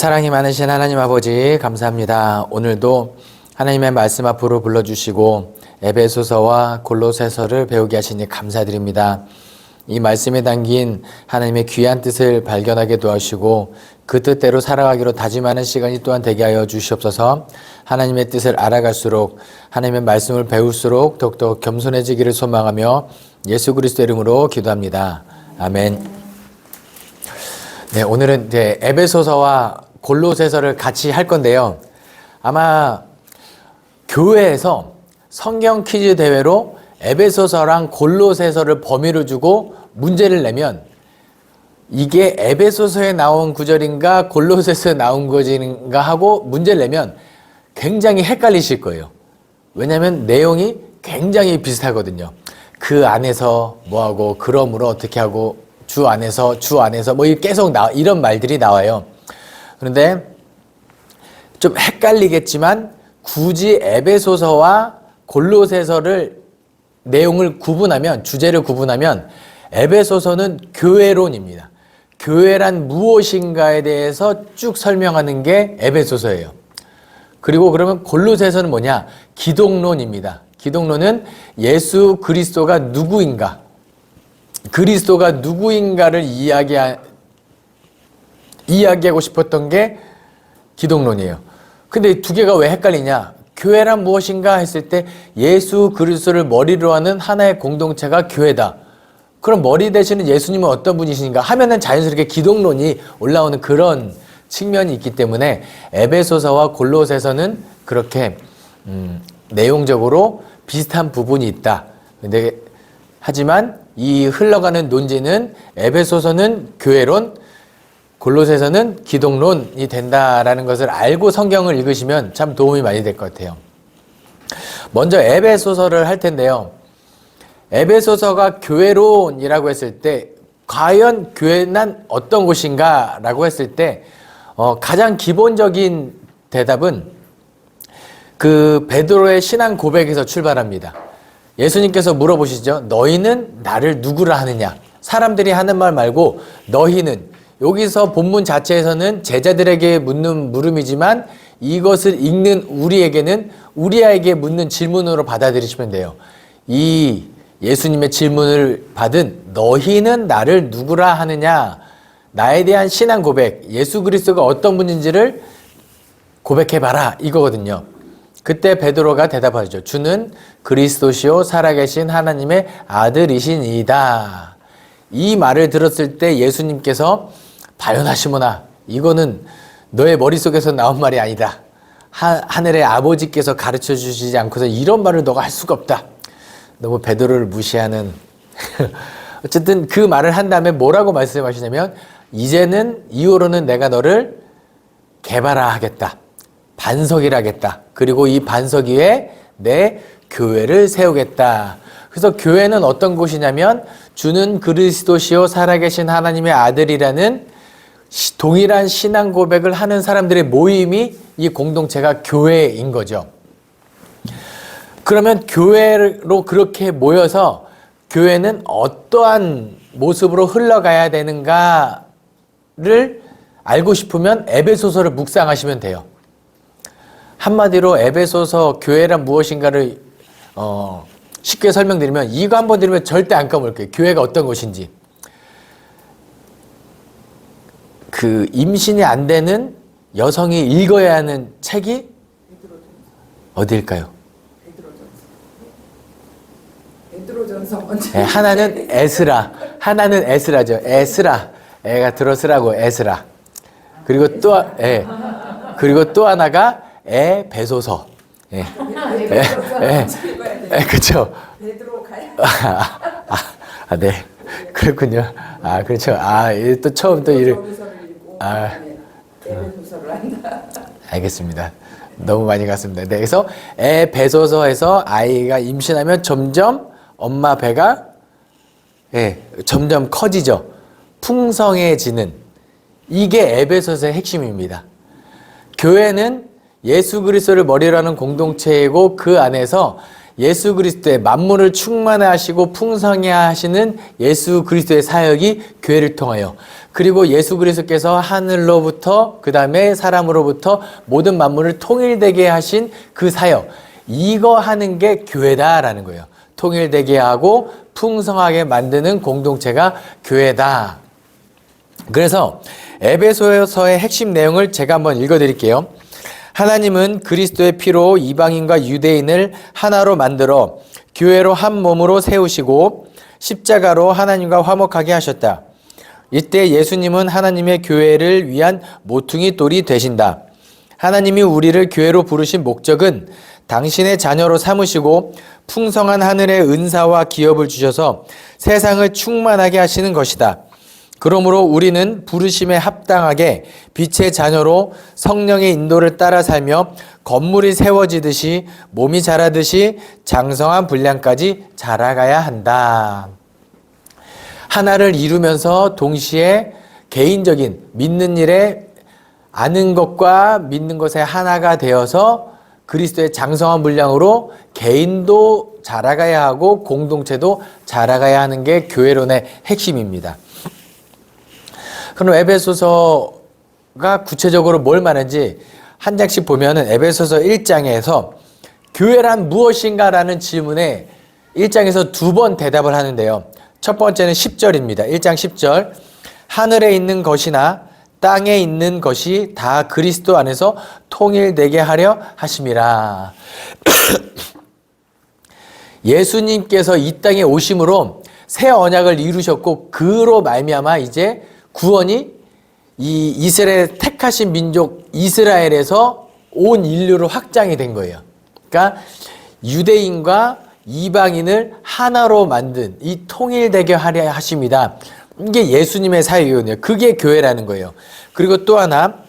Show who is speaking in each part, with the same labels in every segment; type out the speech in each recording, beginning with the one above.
Speaker 1: 사랑이 많으신 하나님 아버지 감사합니다. 오늘도 하나님의 말씀 앞으로 불러주시고 에베소서와 골로새서를 배우게 하시니 감사드립니다. 이 말씀에 담긴 하나님의 귀한 뜻을 발견하게 도와주시고 그 뜻대로 살아가기로 다짐하는 시간이 또한 되게 하여 주시옵소서. 하나님의 뜻을 알아갈수록 하나님의 말씀을 배울수록 더욱더 겸손해지기를 소망하며 예수 그리스도 이름으로 기도합니다. 아멘. 네, 오늘은 이제 에베소서와 골로새서를 같이 할 건데요. 아마 교회에서 성경 퀴즈 대회로 에베소서랑 골로새서를 범위로 주고 문제를 내면 이게 에베소서에 나온 구절인가 골로새서에 나온 구절인가 하고 문제를 내면 굉장히 헷갈리실 거예요. 왜냐하면 내용이 굉장히 비슷하거든요. 그 안에서 뭐하고 그러므로 어떻게 하고 주 안에서 뭐 계속 이런 말들이 나와요. 그런데 좀 헷갈리겠지만 굳이 에베소서와 골로새서를 내용을 구분하면, 주제를 구분하면 에베소서는 교회론입니다. 교회란 무엇인가에 대해서 쭉 설명하는 게 에베소서예요. 그리고 그러면 골로새서는 뭐냐? 기독론입니다. 기독론은 예수 그리스도가 누구인가, 그리스도가 누구인가를 이야기하고 싶었던 게 기독론이에요. 근데 두 개가 왜 헷갈리냐? 교회란 무엇인가 했을 때 예수 그리스도를 머리로 하는 하나의 공동체가 교회다. 그럼 머리 되시는 예수님은 어떤 분이신가 하면은 자연스럽게 기독론이 올라오는 그런 측면이 있기 때문에 에베소서와 골로새서는 그렇게 내용적으로 비슷한 부분이 있다. 근데 하지만 이 흘러가는 논지는 에베소서는 교회론, 골로새서는 기독론이 된다라는 것을 알고 성경을 읽으시면 참 도움이 많이 될 것 같아요. 먼저 에베소서를 할 텐데요. 에베소서가 교회론이라고 했을 때 과연 교회는 어떤 곳인가 라고 했을 때 가장 기본적인 대답은 그 베드로의 신앙 고백에서 출발합니다. 예수님께서 물어보시죠. 너희는 나를 누구라 하느냐? 사람들이 하는 말 말고 너희는, 여기서 본문 자체에서는 제자들에게 묻는 물음이지만 이것을 읽는 우리에게 묻는 질문으로 받아들이시면 돼요. 이 예수님의 질문을 받은 너희는 나를 누구라 하느냐? 나에 대한 신앙 고백, 예수 그리스도가 어떤 분인지를 고백해봐라 이거거든요. 그때 베드로가 대답하죠. 주는 그리스도시요 살아계신 하나님의 아들이시니이다. 이 말을 들었을 때 예수님께서 바요나 시몬아, 이거는 너의 머릿속에서 나온 말이 아니다. 하늘의 아버지께서 가르쳐 주시지 않고서 이런 말을 너가 할 수가 없다. 너무 베드로를 무시하는 어쨌든 그 말을 한 다음에 뭐라고 말씀하시냐면 이제는 이후로는 내가 너를 개발하겠다. 반석 하겠다. 그리고 이 반석 위에 내 교회를 세우겠다. 그래서 교회는 어떤 곳이냐면 주는 그리스도시요 살아계신 하나님의 아들이라는 동일한 신앙 고백을 하는 사람들의 모임이 이 공동체가 교회인 거죠. 그러면 교회로 그렇게 모여서 교회는 어떠한 모습으로 흘러가야 되는가를 알고 싶으면 에베소서를 묵상하시면 돼요. 한마디로 에베소서 교회란 무엇인가를 쉽게 설명드리면 이거 한번 들으면 절대 안 까먹을게요. 교회가 어떤 것인지. 그 임신이 안 되는 여성이 읽어야 하는 책이 어디일까요? 베드로전서. 네, 하나는 에스라. 하나는 에스라죠. 에스라. 애가 들어서라고 에스라. 그리고 또 하나가 에베소서. 예. 그렇죠. 베드로 가야. 네. 그렇군요. 그렇죠. 또 처음 또 이를 에베소서를 한다. 알겠습니다. 너무 많이 갔습니다. 네, 그래서 에베소서에서 아이가 임신하면 점점 엄마 배가 점점 커지죠. 풍성해지는 이게 에베소서의 핵심입니다. 교회는 예수 그리스도를 머리로 하는 공동체이고 그 안에서 예수 그리스도의 만물을 충만하시고 풍성해 하시는 예수 그리스도의 사역이 교회를 통하여 그리고 예수 그리스도께서 하늘로부터 그 다음에 사람으로부터 모든 만물을 통일되게 하신 그 사역, 이거 하는 게 교회다라는 거예요. 통일되게 하고 풍성하게 만드는 공동체가 교회다. 그래서 에베소서의 핵심 내용을 제가 한번 읽어드릴게요. 하나님은 그리스도의 피로 이방인과 유대인을 하나로 만들어 교회로 한 몸으로 세우시고 십자가로 하나님과 화목하게 하셨다. 이때 예수님은 하나님의 교회를 위한 모퉁이 돌이 되신다. 하나님이 우리를 교회로 부르신 목적은 당신의 자녀로 삼으시고 풍성한 하늘의 은사와 기업을 주셔서 세상을 충만하게 하시는 것이다. 그러므로 우리는 부르심에 합당하게 빛의 자녀로 성령의 인도를 따라 살며 건물이 세워지듯이 몸이 자라듯이 장성한 분량까지 자라가야 한다. 하나를 이루면서 동시에 개인적인 믿는 일에 아는 것과 믿는 것의 하나가 되어서 그리스도의 장성한 분량으로 개인도 자라가야 하고 공동체도 자라가야 하는 게 교회론의 핵심입니다. 그럼 에베소서가 구체적으로 뭘 말하는지 한 장씩 보면은 에베소서 1장에서 교회란 무엇인가 라는 질문에 1장에서 2번 대답을 하는데요. 첫 번째는 10절입니다. 1장 10절. 하늘에 있는 것이나 땅에 있는 것이 다 그리스도 안에서 통일되게 하려 하심이라. 예수님께서 이 땅에 오심으로 새 언약을 이루셨고 그로 말미암아 이제 구원이 이 이스라엘 택하신 민족 이스라엘에서 온 인류로 확장이 된 거예요. 그러니까 유대인과 이방인을 하나로 만든 이 통일되게 하려 하심이다. 이게 예수님의 사역이거든요. 그게 교회라는 거예요. 그리고 또 하나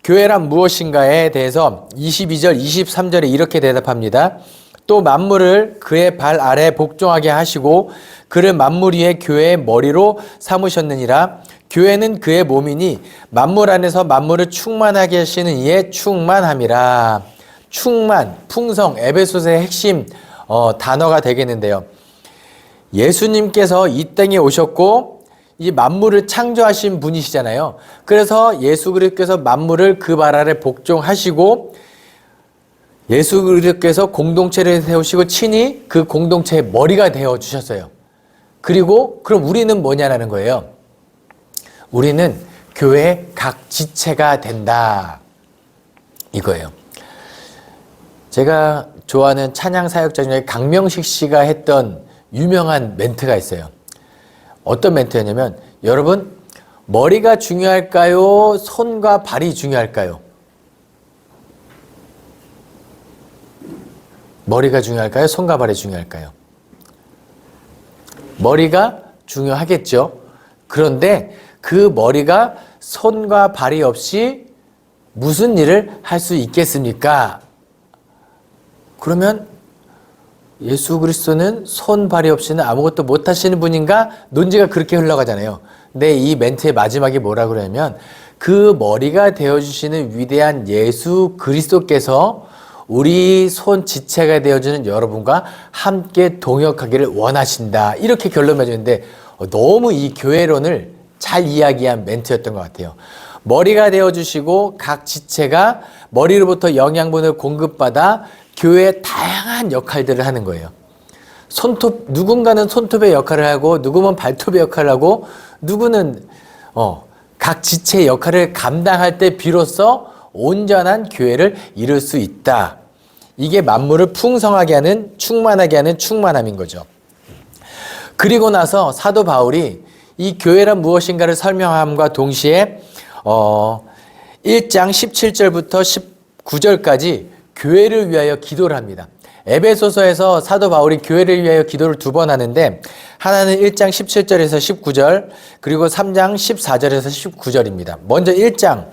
Speaker 1: 교회란 무엇인가에 대해서 22절, 23절에 이렇게 대답합니다. 또 만물을 그의 발 아래 복종하게 하시고 그를 만물 위에 교회의 머리로 삼으셨느니라. 교회는 그의 몸이니 만물 안에서 만물을 충만하게 하시는 이에 충만함이라. 충만, 풍성, 에베소서의 핵심 단어가 되겠는데요. 예수님께서 이 땅에 오셨고 이 만물을 창조하신 분이시잖아요. 그래서 예수 그리스도께서 만물을 그 발 아래 복종하시고 예수 그리스도께서 공동체를 세우시고 친히 그 공동체의 머리가 되어 주셨어요. 그리고 그럼 우리는 뭐냐라는 거예요. 우리는 교회의 각 지체가 된다. 이거예요. 제가 좋아하는 찬양 사역자 중에 강명식 씨가 했던 유명한 멘트가 있어요. 어떤 멘트였냐면, 여러분, 머리가 중요할까요? 손과 발이 중요할까요? 머리가 중요할까요? 손과 발이 중요할까요? 머리가 중요하겠죠. 그런데 그 머리가 손과 발이 없이 무슨 일을 할 수 있겠습니까? 그러면 예수 그리스도는 손, 발이 없이는 아무것도 못 하시는 분인가? 논지가 그렇게 흘러가잖아요. 근데 이 멘트의 마지막에 뭐라 그러냐면 그 머리가 되어주시는 위대한 예수 그리스도께서 우리 손 지체가 되어주는 여러분과 함께 동역하기를 원하신다. 이렇게 결론 맺었는데 너무 이 교회론을 잘 이야기한 멘트였던 것 같아요. 머리가 되어주시고 각 지체가 머리로부터 영양분을 공급받아 교회의 다양한 역할들을 하는 거예요. 손톱, 누군가는 손톱의 역할을 하고 누구는 발톱의 역할을 하고 누구는 각 지체의 역할을 감당할 때 비로소 온전한 교회를 이룰 수 있다. 이게 만물을 풍성하게 하는, 충만하게 하는 충만함인 거죠. 그리고 나서 사도 바울이 이 교회란 무엇인가를 설명함과 동시에 1장 17절부터 19절까지 교회를 위하여 기도를 합니다. 에베소서에서 사도 바울이 교회를 위하여 기도를 2번 하는데 하나는 1장 17절에서 19절 그리고 3장 14절에서 19절입니다. 먼저 1장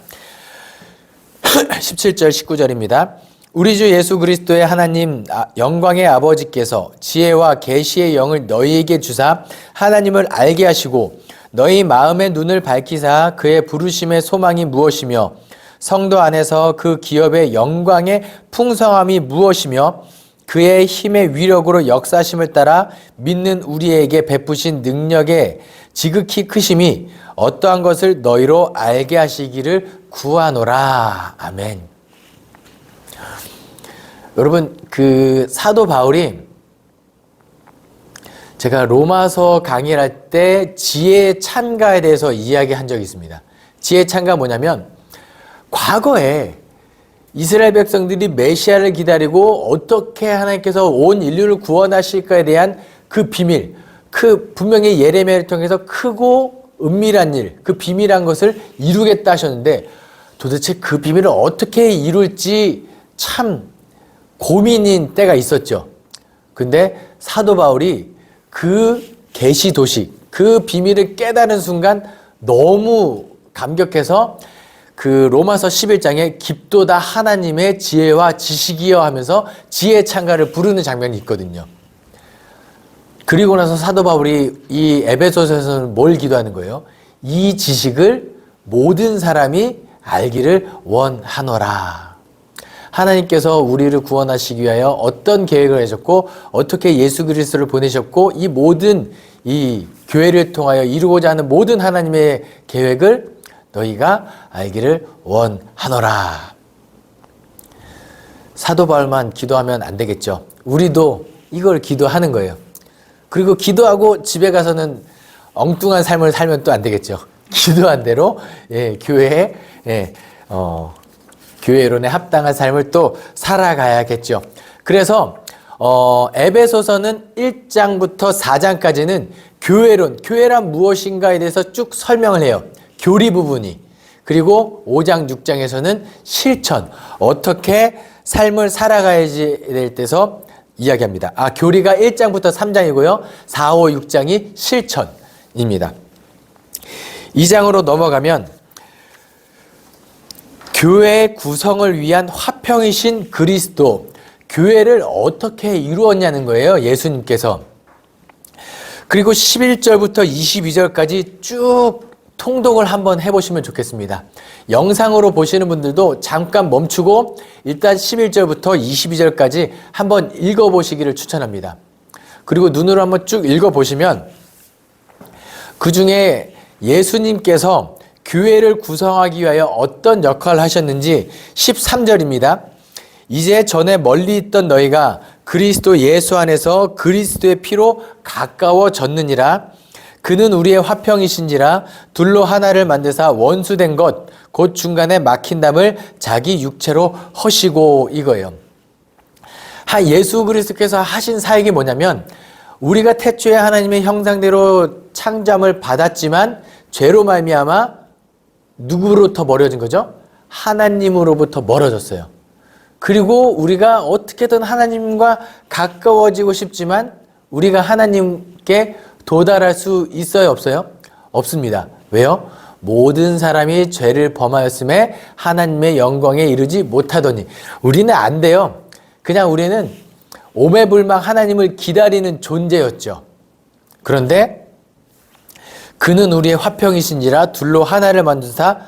Speaker 1: 17절 19절입니다. 우리 주 예수 그리스도의 하나님 영광의 아버지께서 지혜와 계시의 영을 너희에게 주사 하나님을 알게 하시고 너희 마음의 눈을 밝히사 그의 부르심의 소망이 무엇이며 성도 안에서 그 기업의 영광의 풍성함이 무엇이며 그의 힘의 위력으로 역사심을 따라 믿는 우리에게 베푸신 능력의 지극히 크심이 어떠한 것을 너희로 알게 하시기를 구하노라. 아멘. 여러분, 그 사도 바울이 제가 로마서 강의를 할 때 지혜 찬가에 대해서 이야기한 적이 있습니다. 지혜 찬가 뭐냐면, 과거에 이스라엘 백성들이 메시아를 기다리고 어떻게 하나님께서 온 인류를 구원하실까에 대한 그 비밀, 그 분명히 예레미야를 통해서 크고 은밀한 일, 그 비밀한 것을 이루겠다 하셨는데, 도대체 그 비밀을 어떻게 이룰지 참 고민인 때가 있었죠. 근데 사도 바울이 그 계시 도식, 그 비밀을 깨달은 순간 너무 감격해서 그 로마서 11장에 깊도다 하나님의 지혜와 지식이여 하면서 지혜 찬가를 부르는 장면이 있거든요. 그리고 나서 사도 바울이 이 에베소서에서는 뭘 기도하는 거예요? 이 지식을 모든 사람이 알기를 원하노라. 하나님께서 우리를 구원하시기 위하여 어떤 계획을 하셨고 어떻게 예수 그리스도를 보내셨고 이 모든 이 교회를 통하여 이루고자 하는 모든 하나님의 계획을 너희가 알기를 원하노라. 사도 바울만 기도하면 안 되겠죠. 우리도 이걸 기도하는 거예요. 그리고 기도하고 집에 가서는 엉뚱한 삶을 살면 또 안 되겠죠. 기도한 대로 교회에 교회론에 합당한 삶을 또 살아가야겠죠. 그래서 에베소서는 1장부터 4장까지는 교회론, 교회란 무엇인가에 대해서 쭉 설명을 해요. 교리 부분이. 그리고 5장, 6장에서는 실천, 어떻게 삶을 살아가야지 될 때서 이야기합니다. 교리가 1장부터 3장이고요. 4, 5, 6장이 실천입니다. 2장으로 넘어가면 교회 구성을 위한 화평이신 그리스도, 교회를 어떻게 이루었냐는 거예요. 예수님께서. 그리고 11절부터 22절까지 쭉 통독을 한번 해보시면 좋겠습니다. 영상으로 보시는 분들도 잠깐 멈추고 일단 11절부터 22절까지 한번 읽어보시기를 추천합니다. 그리고 눈으로 한번 쭉 읽어보시면 그 중에 예수님께서 교회를 구성하기 위하여 어떤 역할을 하셨는지 13절입니다. 이제 전에 멀리 있던 너희가 그리스도 예수 안에서 그리스도의 피로 가까워졌느니라. 그는 우리의 화평이신지라 둘로 하나를 만드사 원수된 것 곧 중간에 막힌 담을 자기 육체로 허시고, 이거예요. 예수 그리스도께서 하신 사역이 뭐냐면, 우리가 태초에 하나님의 형상대로 창조함을 받았지만 죄로 말미암아 누구로부터 멀어진 거죠? 하나님으로부터 멀어졌어요. 그리고 우리가 어떻게든 하나님과 가까워지고 싶지만 우리가 하나님께 도달할 수 있어요, 없어요? 없습니다. 왜요? 모든 사람이 죄를 범하였음에 하나님의 영광에 이르지 못하더니. 우리는 안 돼요. 그냥 우리는 오매불망 하나님을 기다리는 존재였죠. 그런데 그는 우리의 화평이신지라 둘로 하나를 만드사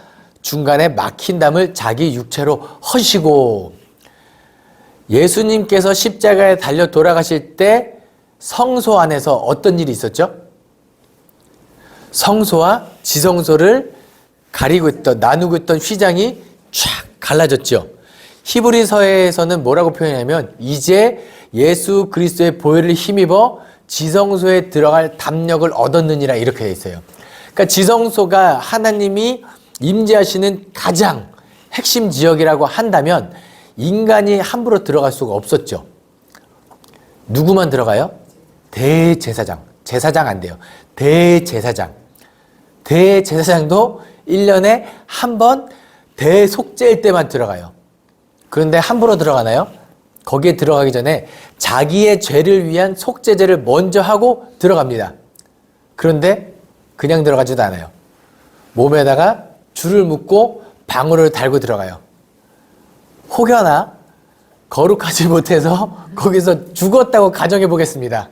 Speaker 1: 중간에 막힌 담을 자기 육체로 허시고. 예수님께서 십자가에 달려 돌아가실 때 성소 안에서 어떤 일이 있었죠? 성소와 지성소를 가리고 있던, 나누고 있던 휘장이 쫙 갈라졌죠. 히브리서에서는 뭐라고 표현하냐면 이제 예수 그리스도의 보혈을 힘입어 지성소에 들어갈 담력을 얻었느니라, 이렇게 되어 있어요. 그러니까 지성소가 하나님이 임재하시는 가장 핵심 지역이라고 한다면 인간이 함부로 들어갈 수가 없었죠. 누구만 들어가요? 대제사장. 제사장 안 돼요. 대제사장. 대제사장도 1년에 한 번 대속죄일 때만 들어가요. 그런데 함부로 들어가나요? 거기에 들어가기 전에 자기의 죄를 위한 속죄제를 먼저 하고 들어갑니다. 그런데 그냥 들어가지도 않아요. 몸에다가 줄을 묶고 방울을 달고 들어가요. 혹여나 거룩하지 못해서 거기서 죽었다고 가정해 보겠습니다.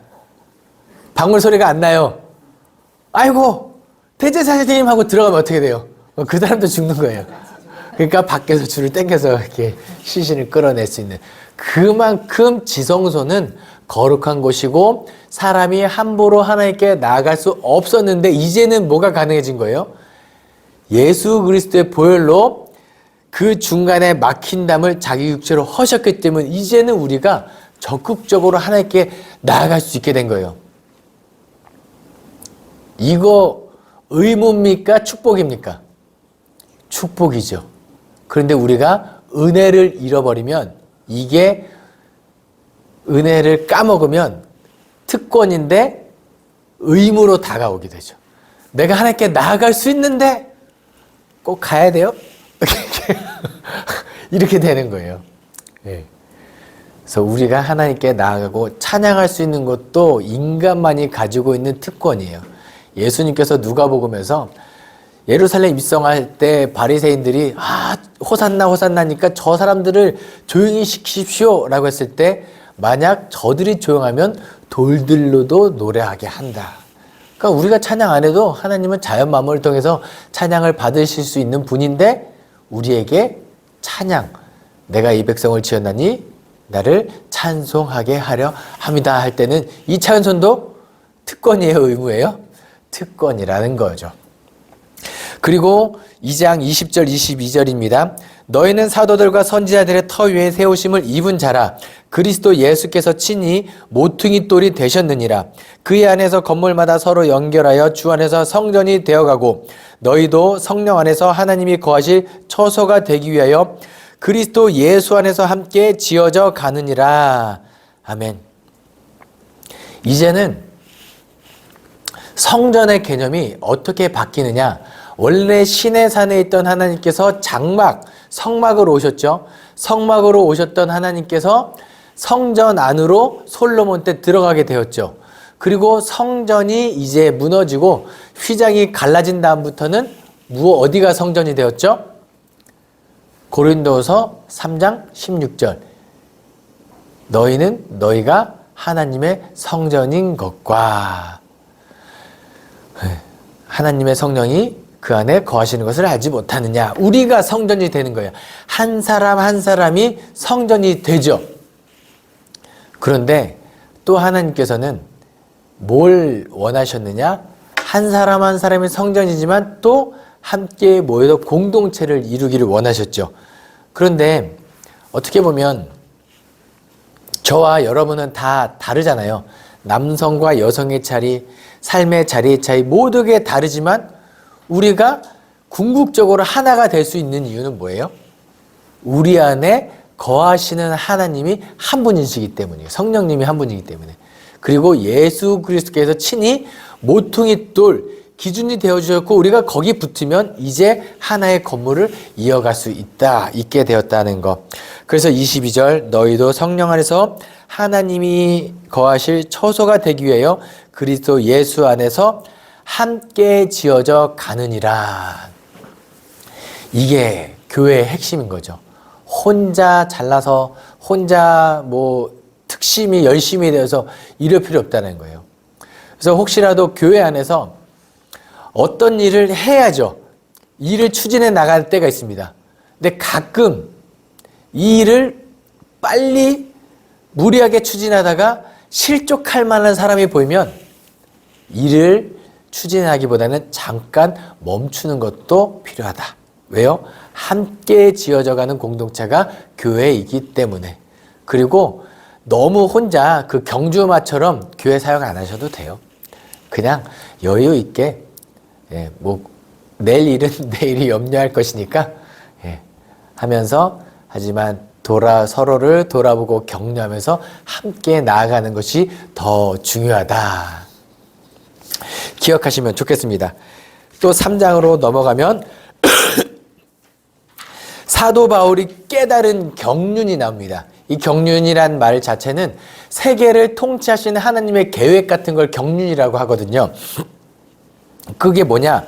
Speaker 1: 방울 소리가 안 나요. 아이고, 대제사장님 하고 들어가면 어떻게 돼요? 그 사람도 죽는 거예요. 그러니까 밖에서 줄을 당겨서 이렇게 시신을 끌어낼 수 있는. 그만큼 지성소는 거룩한 곳이고 사람이 함부로 하나님께 나아갈 수 없었는데 이제는 뭐가 가능해진 거예요? 예수 그리스도의 보혈로 그 중간에 막힌 담을 자기 육체로 허셨기 때문에 이제는 우리가 적극적으로 하나님께 나아갈 수 있게 된 거예요. 이거 의무입니까? 축복입니까? 축복이죠. 그런데 우리가 은혜를 잃어버리면 이게 은혜를 까먹으면 특권인데 의무로 다가오게 되죠. 내가 하나님께 나아갈 수 있는데 꼭 가야 돼요? 이렇게 되는 거예요. 예. 그래서 우리가 하나님께 나아가고 찬양할 수 있는 것도 인간만이 가지고 있는 특권이에요. 예수님께서 누가복음에서 예루살렘 입성할 때 바리새인들이 호산나 호산나니까 저 사람들을 조용히 시키십시오 라고 했을 때 만약 저들이 조용하면 돌들로도 노래하게 한다. 그러니까 우리가 찬양 안 해도 하나님은 자연 만물을 통해서 찬양을 받으실 수 있는 분인데 우리에게 찬양, 내가 이 백성을 지었나니 나를 찬송하게 하려 합니다 할 때는 이 찬송도 특권이에요, 의무예요? 특권이라는 거죠. 그리고 2장 20절 22절입니다. 너희는 사도들과 선지자들의 터 위에 세우심을 입은 자라. 그리스도 예수께서 친히 모퉁이 돌이 되셨느니라. 그의 안에서 건물마다 서로 연결하여 주 안에서 성전이 되어가고 너희도 성령 안에서 하나님이 거하실 처소가 되기 위하여 그리스도 예수 안에서 함께 지어져 가느니라. 아멘. 이제는 성전의 개념이 어떻게 바뀌느냐? 원래 시내산에 있던 하나님께서 성막으로 오셨죠. 성막으로 오셨던 하나님께서 성전 안으로 솔로몬 때 들어가게 되었죠. 그리고 성전이 이제 무너지고 휘장이 갈라진 다음부터는 어디가 성전이 되었죠? 고린도서 3장 16절. 너희가 하나님의 성전인 것과 하나님의 성령이 그 안에 거하시는 것을 알지 못하느냐. 우리가 성전이 되는 거예요. 한 사람 한 사람이 성전이 되죠. 그런데 또 하나님께서는 뭘 원하셨느냐? 한 사람 한 사람이 성전이지만 또 함께 모여서 공동체를 이루기를 원하셨죠. 그런데 어떻게 보면 저와 여러분은 다 다르잖아요. 남성과 여성의 차이, 삶의 자리의 차이 모두 게 다르지만 우리가 궁극적으로 하나가 될 수 있는 이유는 뭐예요? 우리 안에 거하시는 하나님이 한 분이시기 때문이에요. 성령님이 한 분이기 때문에. 그리고 예수 그리스도께서 친히 모퉁이 돌 기준이 되어주셨고 우리가 거기 붙으면 이제 하나의 건물을 이어갈 수 있게 되었다는 것. 그래서 22절 너희도 성령 안에서 하나님이 거하실 처소가 되기 위하여 그리스도 예수 안에서 함께 지어져 가느니라. 이게 교회의 핵심인 거죠. 혼자 잘나서 혼자 특심이 열심히 되어서 이럴 필요 없다는 거예요. 그래서 혹시라도 교회 안에서 어떤 일을 해야죠. 일을 추진해 나갈 때가 있습니다. 근데 가끔 이 일을 빨리 무리하게 추진하다가 실족할 만한 사람이 보이면 일을 추진하기보다는 잠깐 멈추는 것도 필요하다. 왜요? 함께 지어져가는 공동체가 교회이기 때문에. 그리고 너무 혼자 그 경주마처럼 교회 사역 안 하셔도 돼요. 그냥 여유 있게 내일 일은 내일이 염려할 것이니까 하면서 하지만 서로를 돌아보고 격려하면서 함께 나아가는 것이 더 중요하다. 기억하시면 좋겠습니다. 또 3장으로 넘어가면 사도 바울이 깨달은 경륜이 나옵니다. 이 경륜이란 말 자체는 세계를 통치하시는 하나님의 계획 같은 걸 경륜이라고 하거든요. 그게 뭐냐?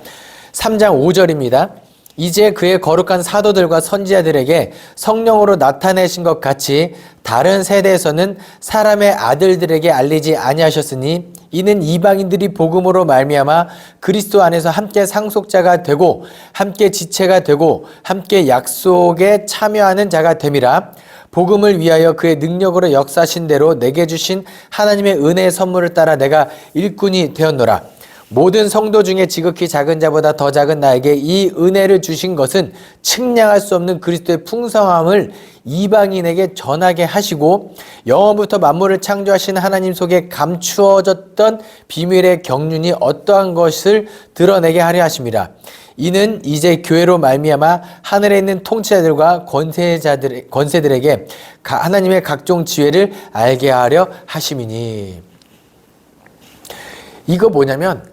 Speaker 1: 3장 5절입니다. 이제 그의 거룩한 사도들과 선지자들에게 성령으로 나타내신 것 같이 다른 세대에서는 사람의 아들들에게 알리지 아니하셨으니 이는 이방인들이 복음으로 말미암아 그리스도 안에서 함께 상속자가 되고 함께 지체가 되고 함께 약속에 참여하는 자가 됨이라. 복음을 위하여 그의 능력으로 역사하신 대로 내게 주신 하나님의 은혜의 선물을 따라 내가 일꾼이 되었노라. 모든 성도 중에 지극히 작은 자보다 더 작은 나에게 이 은혜를 주신 것은 측량할 수 없는 그리스도의 풍성함을 이방인에게 전하게 하시고 영원부터 만물을 창조하신 하나님 속에 감추어졌던 비밀의 경륜이 어떠한 것을 드러내게 하려 하심이라. 이는 이제 교회로 말미암아 하늘에 있는 통치자들과 권세들에게 하나님의 각종 지혜를 알게 하려 하심이니. 이거 뭐냐면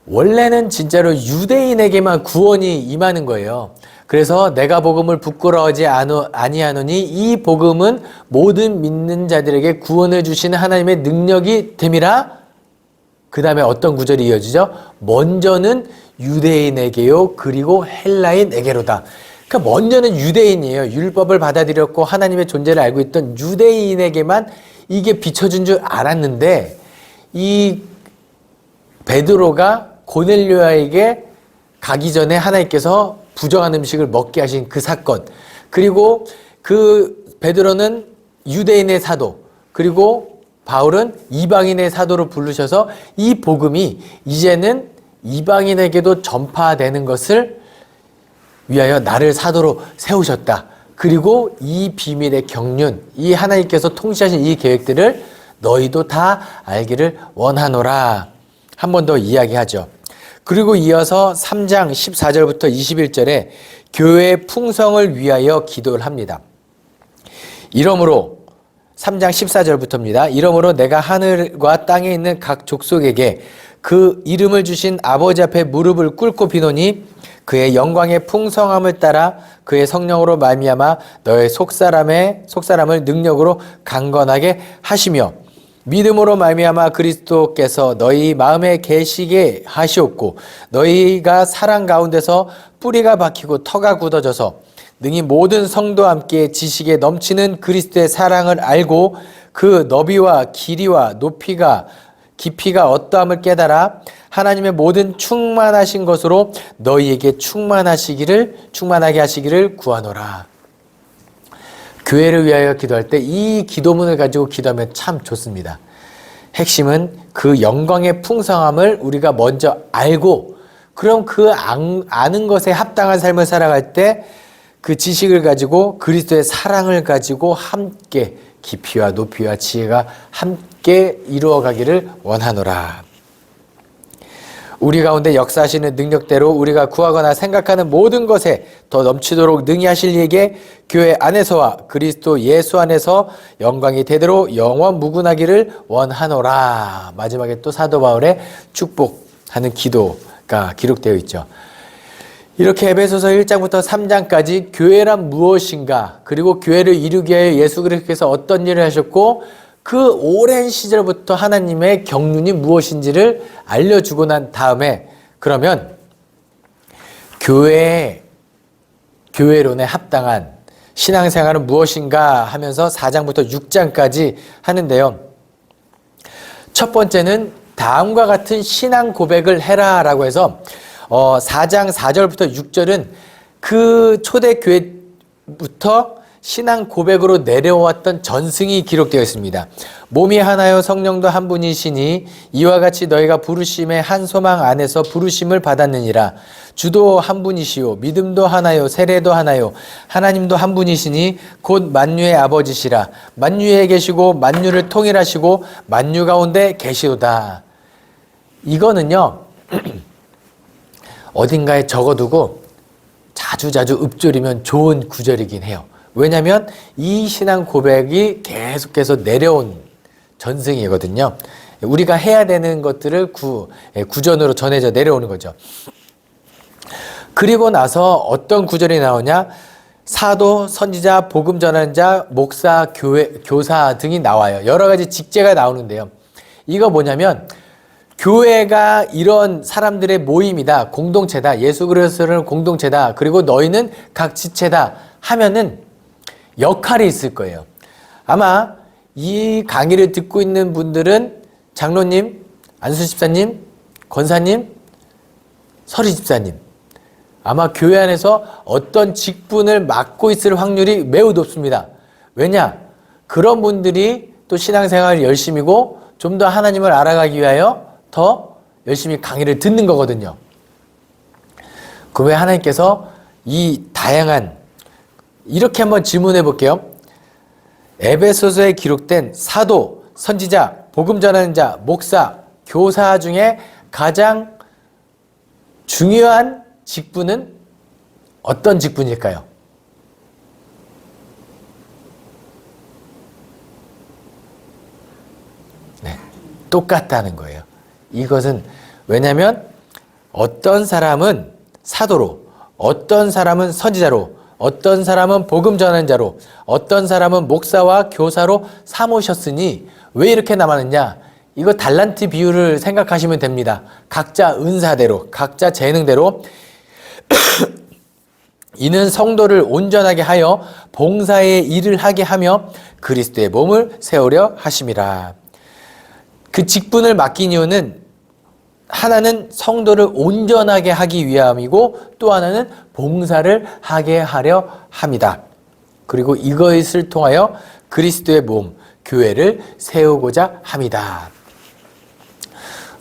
Speaker 1: 원래는 진짜로 유대인에게만 구원이 임하는 거예요. 그래서 내가 복음을 부끄러워하지 아니하노니 이 복음은 모든 믿는 자들에게 구원을 주시는 하나님의 능력이 됨이라. 그 다음에 어떤 구절이 이어지죠? 먼저는 유대인에게요 그리고 헬라인에게로다. 그러니까 먼저는 유대인이에요. 율법을 받아들였고 하나님의 존재를 알고 있던 유대인에게만 이게 비춰준 줄 알았는데 이 베드로가 고넬료에게 가기 전에 하나님께서 부정한 음식을 먹게 하신 그 사건, 그리고 그 베드로는 유대인의 사도, 그리고 바울은 이방인의 사도로 부르셔서 이 복음이 이제는 이방인에게도 전파되는 것을 위하여 나를 사도로 세우셨다. 그리고 이 비밀의 경륜, 이 하나님께서 통치하신 이 계획들을 너희도 다 알기를 원하노라. 한 번 더 이야기하죠. 그리고 이어서 3장 14절부터 21절에 교회의 풍성을 위하여 기도를 합니다. 이러므로 3장 14절부터입니다. 이러므로 내가 하늘과 땅에 있는 각 족속에게 그 이름을 주신 아버지 앞에 무릎을 꿇고 비노니 그의 영광의 풍성함을 따라 그의 성령으로 말미암아 너의 속사람을 능력으로 강건하게 하시며 믿음으로 말미암아 그리스도께서 너희 마음에 계시게 하시옵고 너희가 사랑 가운데서 뿌리가 박히고 터가 굳어져서 능히 모든 성도와 함께 지식에 넘치는 그리스도의 사랑을 알고 그 너비와 길이와 높이가 깊이가 어떠함을 깨달아 하나님의 모든 충만하신 것으로 너희에게 충만하게 하시기를 구하노라. 교회를 위하여 기도할 때 이 기도문을 가지고 기도하면 참 좋습니다. 핵심은 그 영광의 풍성함을 우리가 먼저 알고 그럼 그 아는 것에 합당한 삶을 살아갈 때 그 지식을 가지고 그리스도의 사랑을 가지고 함께 깊이와 높이와 지혜가 함께 이루어가기를 원하노라. 우리 가운데 역사하시는 능력대로 우리가 구하거나 생각하는 모든 것에 더 넘치도록 능히 하실 이에게 교회 안에서와 그리스도 예수 안에서 영광이 대대로 영원 무궁하기를 원하노라. 마지막에 또 사도 바울의 축복하는 기도가 기록되어 있죠. 이렇게 에베소서 1장부터 3장까지 교회란 무엇인가, 그리고 교회를 이루기 위해 예수 그리스도께서 어떤 일을 하셨고 그 오랜 시절부터 하나님의 경륜이 무엇인지를 알려주고 난 다음에 그러면 교회론에 합당한 신앙생활은 무엇인가 하면서 4장부터 6장까지 하는데요. 첫 번째는 다음과 같은 신앙 고백을 해라 라고 해서 4장 4절부터 6절은 그 초대교회부터 신앙 고백으로 내려왔던 전승이 기록되어 있습니다. 몸이 하나요 성령도 한 분이시니 이와 같이 너희가 부르심의 한 소망 안에서 부르심을 받았느니라. 주도 한 분이시요 믿음도 하나요 세례도 하나요 하나님도 한 분이시니 곧 만유의 아버지시라. 만유에 계시고 만유를 통일하시고 만유 가운데 계시도다. 이거는요 어딘가에 적어두고 자주자주 읊조리면 좋은 구절이긴 해요. 왜냐하면 이 신앙 고백이 계속해서 내려온 전승이거든요. 우리가 해야 되는 것들을 구전으로 전해져 내려오는 거죠. 그리고 나서 어떤 구절이 나오냐? 사도, 선지자, 복음 전하는 자, 목사, 교사 등이 나와요. 여러 가지 직제가 나오는데요. 이거 뭐냐면 교회가 이런 사람들의 모임이다, 공동체다, 예수 그리스도는 공동체다, 그리고 너희는 각 지체다 하면은 역할이 있을 거예요. 아마 이 강의를 듣고 있는 분들은 장로님, 안수 집사님, 권사님, 서리 집사님, 아마 교회 안에서 어떤 직분을 맡고 있을 확률이 매우 높습니다. 왜냐? 그런 분들이 또 신앙생활을 열심히고 좀 더 하나님을 알아가기 위하여 더 열심히 강의를 듣는 거거든요. 그러면 하나님께서 이 다양한, 이렇게 한번 질문해 볼게요. 에베소서에 기록된 사도, 선지자, 복음 전하는 자, 목사, 교사 중에 가장 중요한 직분은 어떤 직분일까요? 네, 똑같다는 거예요. 이것은 왜냐하면 어떤 사람은 사도로, 어떤 사람은 선지자로, 어떤 사람은 복음 전하는 자로, 어떤 사람은 목사와 교사로 삼으셨으니 왜 이렇게 남았느냐? 이거 달란트 비율을 생각하시면 됩니다. 각자 은사대로, 각자 재능대로 이는 성도를 온전하게 하여 봉사의 일을 하게 하며 그리스도의 몸을 세우려 하심이라. 그 직분을 맡긴 이유는 하나는 성도를 온전하게 하기 위함이고 또 하나는 봉사를 하게 하려 합니다. 그리고 이것을 통하여 그리스도의 몸, 교회를 세우고자 합니다.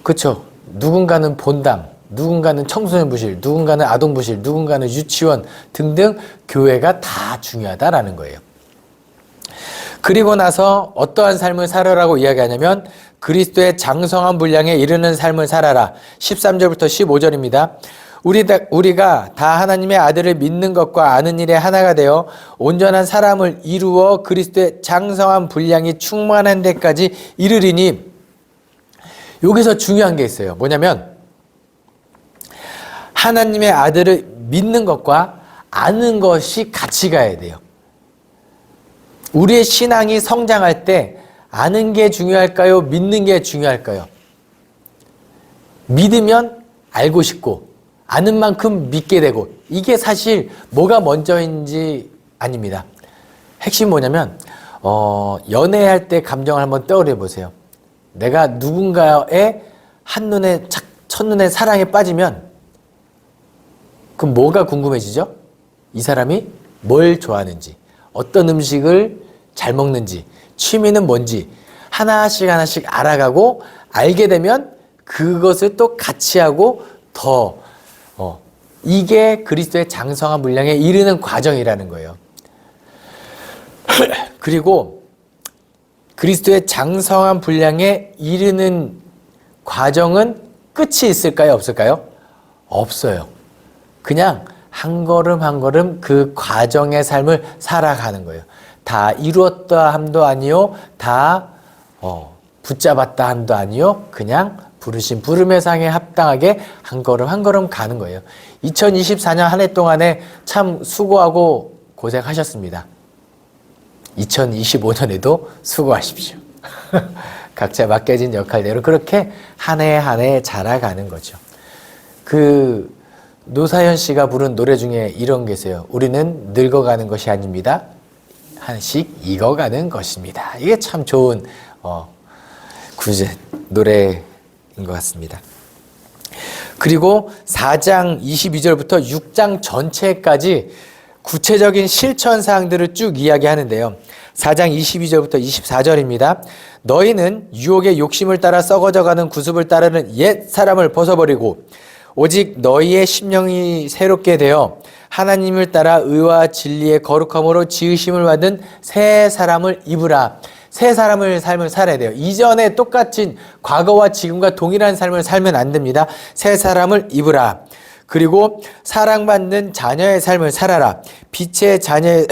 Speaker 1: 그렇죠. 누군가는 본당, 누군가는 청소년 부실, 누군가는 아동 부실, 누군가는 유치원 등등 교회가 다 중요하다라는 거예요. 그리고 나서 어떠한 삶을 살아라고 이야기하냐면 그리스도의 장성한 분량에 이르는 삶을 살아라. 13절부터 15절입니다. 우리가 다 하나님의 아들을 믿는 것과 아는 일에 하나가 되어 온전한 사람을 이루어 그리스도의 장성한 분량이 충만한 데까지 이르리니, 여기서 중요한 게 있어요. 뭐냐면 하나님의 아들을 믿는 것과 아는 것이 같이 가야 돼요. 우리의 신앙이 성장할 때 아는 게 중요할까요? 믿는 게 중요할까요? 믿으면 알고 싶고 아는 만큼 믿게 되고, 이게 사실 뭐가 먼저인지 아닙니다. 핵심이 뭐냐면 연애할 때 감정을 한번 떠올려 보세요. 내가 누군가의 한눈에 첫눈에 사랑에 빠지면 그럼 뭐가 궁금해지죠? 이 사람이 뭘 좋아하는지, 어떤 음식을 잘 먹는지, 취미는 뭔지 하나씩 하나씩 알아가고 알게 되면 그것을 또 같이 하고 더 이게 그리스도의 장성한 분량에 이르는 과정이라는 거예요. 그리고 그리스도의 장성한 분량에 이르는 과정은 끝이 있을까요? 없을까요? 없어요. 그냥 한 걸음 한 걸음 그 과정의 삶을 살아가는 거예요. 다 이루었다 함도 아니요, 다 붙잡았다 함도 아니요, 그냥 부르신 부름의 상에 합당하게 한 걸음 한 걸음 가는 거예요. 2024년 한 해 동안에 참 수고하고 고생하셨습니다. 2025년에도 수고하십시오. 각자 맡겨진 역할대로 그렇게 한 해 한 해 자라가는 거죠. 그 노사연 씨가 부른 노래 중에 이런 게 있어요. 우리는 늙어가는 것이 아닙니다. 한씩 익어가는 것입니다. 이게 참 좋은 구제 노래인 것 같습니다. 그리고 4장 22절부터 6장 전체까지 구체적인 실천 사항들을 쭉 이야기하는데요. 4장 22절부터 24절입니다. 너희는 유혹의 욕심을 따라 썩어져가는 구습을 따르는 옛 사람을 벗어버리고 오직 너희의 심령이 새롭게 되어 하나님을 따라 의와 진리의 거룩함으로 지으심을 받은 새 사람을 입으라. 새 사람을 삶을 살아야 돼요. 이전에 똑같은 과거와 지금과 동일한 삶을 살면 안 됩니다. 새 사람을 입으라. 그리고 사랑받는 자녀의 삶을 살아라. 빛의 자녀의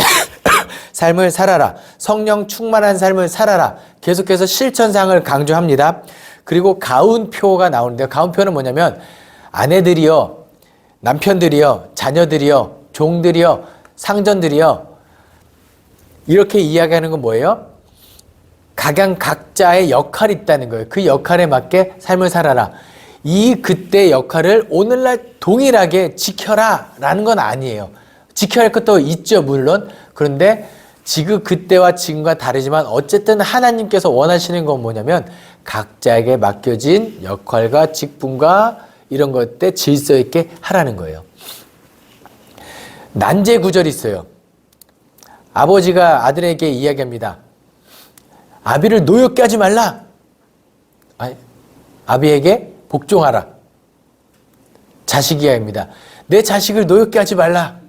Speaker 1: 삶을 살아라. 성령 충만한 삶을 살아라. 계속해서 실천상을 강조합니다. 그리고 가운표가 나오는데요. 가운표는 뭐냐면 아내들이요, 남편들이요, 자녀들이요, 종들이요, 상전들이요, 이렇게 이야기하는 건 뭐예요? 각자의 역할이 있다는 거예요. 그 역할에 맞게 삶을 살아라. 이 그때 역할을 오늘날 동일하게 지켜라 라는 건 아니에요. 지켜야 할 것도 있죠, 물론. 그런데 지금 그때와 지금과 다르지만 어쨌든 하나님께서 원하시는 건 뭐냐면 각자에게 맡겨진 역할과 직분과 이런 것들 질서 있게 하라는 거예요. 난제 구절이 있어요. 아버지가 아들에게 이야기합니다. 아비를 노엽게 하지 말라. 아비에게 복종하라. 자식 이야기입니다. 내 자식을 노엽게 하지 말라.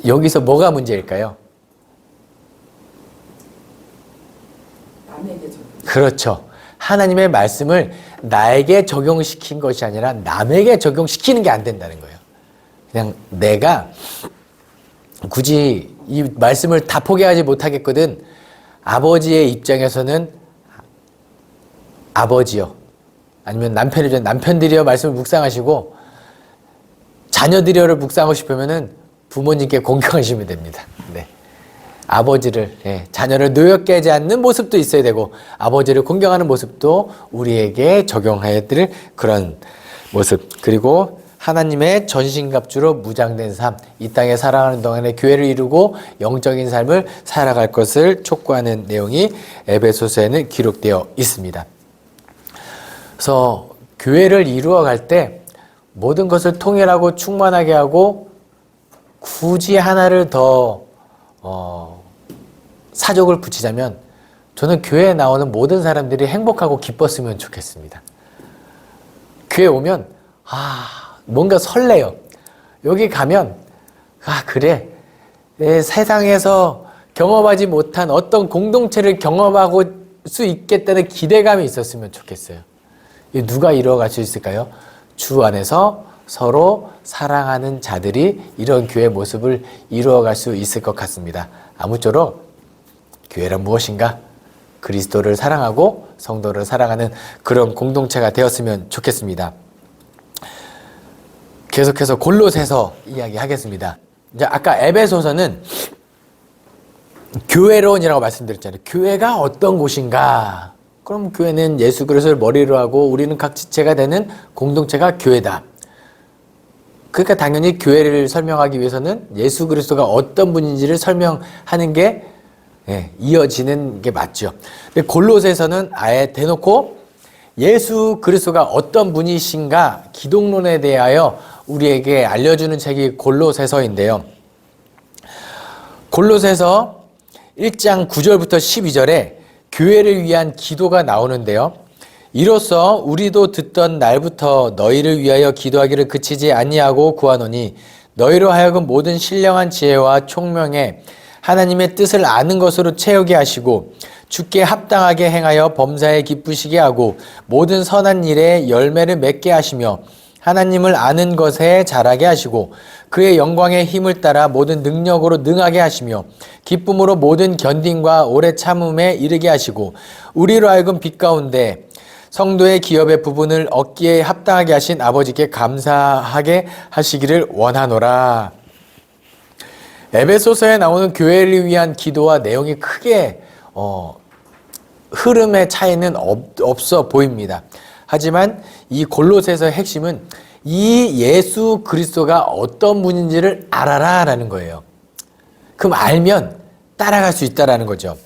Speaker 1: 여기서 뭐가 문제일까요?
Speaker 2: 남에게 적용.
Speaker 1: 그렇죠. 하나님의 말씀을 나에게 적용시킨 것이 아니라 남에게 적용시키는 게 안 된다는 거예요. 그냥 내가 굳이 이 말씀을 다 포기하지 못하겠거든. 아버지의 입장에서는 아버지요. 아니면 남편이죠. 남편들이요. 말씀을 묵상하시고 자녀들이요를 묵상하고 싶으면은 부모님께 공경하시면 됩니다. 네. 아버지를, 자녀를 노엽게 하지 않는 모습도 있어야 되고 아버지를 공경하는 모습도 우리에게 적용해야 될 그런 모습. 그리고 하나님의 전신갑주로 무장된 삶, 이 땅에 살아가는 동안에 교회를 이루고 영적인 삶을 살아갈 것을 촉구하는 내용이 에베소서에는 기록되어 있습니다. 그래서 교회를 이루어갈 때 모든 것을 통일하고 충만하게 하고 굳이 하나를 더 사족을 붙이자면 저는 교회에 나오는 모든 사람들이 행복하고 기뻤으면 좋겠습니다. 교회 오면 뭔가 설레요. 여기 가면 그래 세상에서 경험하지 못한 어떤 공동체를 경험하고 수 있겠다는 기대감이 있었으면 좋겠어요. 누가 이루어갈 수 있을까요? 주 안에서 서로 사랑하는 자들이 이런 교회 모습을 이루어갈 수 있을 것 같습니다. 아무쪼록 교회란 무엇인가? 그리스도를 사랑하고 성도를 사랑하는 그런 공동체가 되었으면 좋겠습니다. 계속해서 골로새서 이야기하겠습니다. 이제 아까 에베소서는 교회론이라고 말씀드렸잖아요. 교회가 어떤 곳인가? 그럼 교회는 예수 그리스도를 머리로 하고 우리는 각 지체가 되는 공동체가 교회다. 그러니까 당연히 교회를 설명하기 위해서는 예수 그리스도가 어떤 분인지를 설명하는 게 이어지는 게 맞죠. 근데 골로새서는 아예 대놓고 예수 그리스도가 어떤 분이신가 기독론에 대하여 우리에게 알려주는 책이 골로새서인데요. 골로새서 1장 9절부터 12절에 교회를 위한 기도가 나오는데요. 이로써 우리도 듣던 날부터 너희를 위하여 기도하기를 그치지 아니하고 구하노니 너희로 하여금 모든 신령한 지혜와 총명에 하나님의 뜻을 아는 것으로 채우게 하시고 주께 합당하게 행하여 범사에 기쁘시게 하고 모든 선한 일에 열매를 맺게 하시며 하나님을 아는 것에 자라게 하시고 그의 영광의 힘을 따라 모든 능력으로 능하게 하시며 기쁨으로 모든 견딘과 오래 참음에 이르게 하시고 우리로 하여금 빛 가운데 성도의 기업의 부분을 얻기에 합당하게 하신 아버지께 감사하게 하시기를 원하노라. 에베소서에 나오는 교회를 위한 기도와 내용이 크게 흐름의 차이는 없어 보입니다. 하지만 이 골로새서의 핵심은 이 예수 그리스도가 어떤 분인지를 알아라 라는 거예요. 그럼 알면 따라갈 수 있다라는 거죠.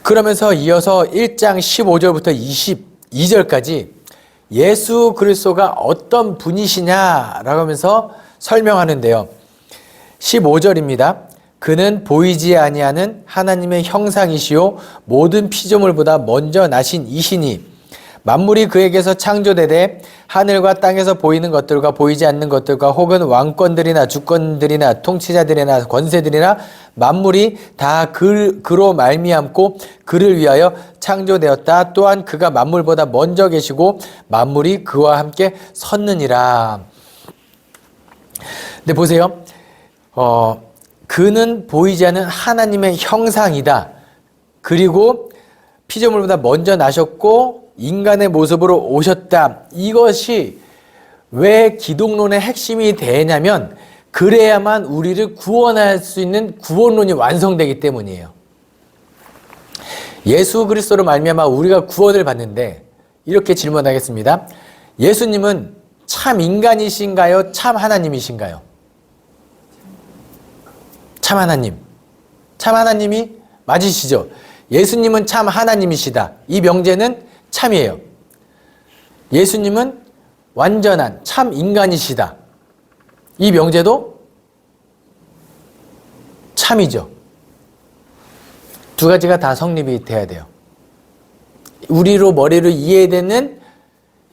Speaker 1: 그러면서 이어서 1장 15절부터 22절까지 예수 그리스도가 어떤 분이시냐라고 하면서 설명하는데요. 15절입니다. 그는 보이지 아니하는 하나님의 형상이시요 모든 피조물보다 먼저 나신 이시니 만물이 그에게서 창조되되 하늘과 땅에서 보이는 것들과 보이지 않는 것들과 혹은 왕권들이나 주권들이나 통치자들이나 권세들이나 만물이 다 그로 말미암고 그를 위하여 창조되었다. 또한 그가 만물보다 먼저 계시고 만물이 그와 함께 섰느니라. 근데 보세요. 그는 보이지 않는 하나님의 형상이다. 그리고 피조물보다 먼저 나셨고 인간의 모습으로 오셨다. 이것이 왜 기독론의 핵심이 되냐면 그래야만 우리를 구원할 수 있는 구원론이 완성되기 때문이에요. 예수 그리스도로 말미암아 우리가 구원을 받는데 이렇게 질문하겠습니다. 예수님은 참 인간이신가요? 참 하나님이신가요? 참 하나님. 참 하나님이 맞으시죠? 예수님은 참 하나님이시다. 이 명제는 참이에요. 예수님은 완전한 참 인간이시다. 이 명제도 참이죠. 두 가지가 다 성립이 돼야 돼요. 우리로 머리로 이해되는